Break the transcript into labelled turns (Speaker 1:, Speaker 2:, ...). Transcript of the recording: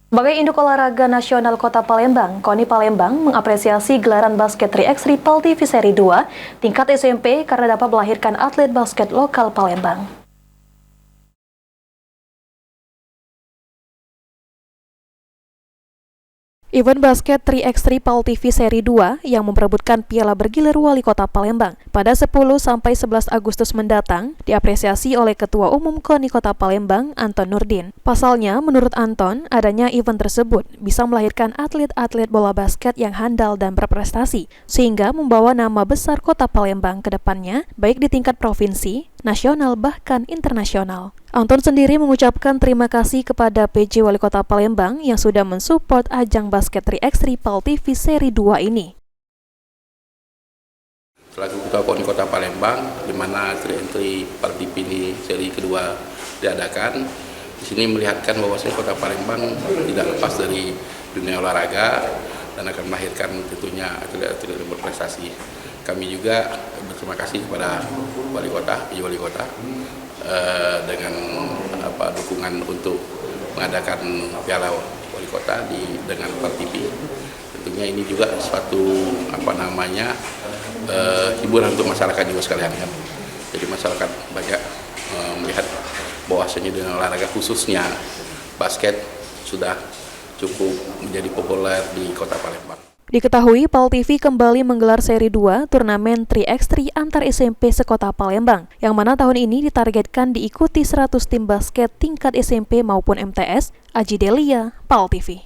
Speaker 1: Sebagai induk olahraga nasional Kota Palembang, KONI Palembang mengapresiasi gelaran basket 3x3 PAL TV Seri 2 tingkat SMP karena dapat melahirkan atlet basket lokal Palembang. Event basket 3x3 PAL TV Seri 2 yang memperebutkan piala bergilir Wali Kota Palembang pada 10-11 Agustus mendatang diapresiasi oleh Ketua Umum KONI Kota Palembang, Anton Nurdin. Pasalnya, menurut Anton, adanya event tersebut bisa melahirkan atlet-atlet bola basket yang handal dan berprestasi, sehingga membawa nama besar Kota Palembang ke depannya, baik di tingkat provinsi, nasional, bahkan internasional. Anton sendiri mengucapkan terima kasih kepada PJ Wali Kota Palembang yang sudah mensupport ajang basket 3x3 PAL TV Seri 2 ini.
Speaker 2: Selaku Ketua KONI Kota Palembang, di mana 3x3 PAL TV ini seri kedua diadakan, di sini melihatkan bahwasanya Kota Palembang tidak lepas dari dunia olahraga dan akan melahirkan tentunya atlet-atlet yang berprestasi. Kami juga berterima kasih kepada Wali Kota, PJ Wali Kota, dengan dukungan untuk mengadakan Piala Wali Kota dengan PAL TV. Tentunya ini juga suatu hiburan untuk masyarakat juga sekalian kan. Jadi masyarakat banyak melihat bahwasanya dunia olahraga khususnya basket sudah cukup menjadi populer di Kota Palembang.
Speaker 1: Diketahui PAL TV kembali menggelar seri 2 turnamen 3x3 antar SMP sekota Palembang, yang mana tahun ini ditargetkan diikuti 100 tim basket tingkat SMP maupun MTS. Aji Delia, PAL TV.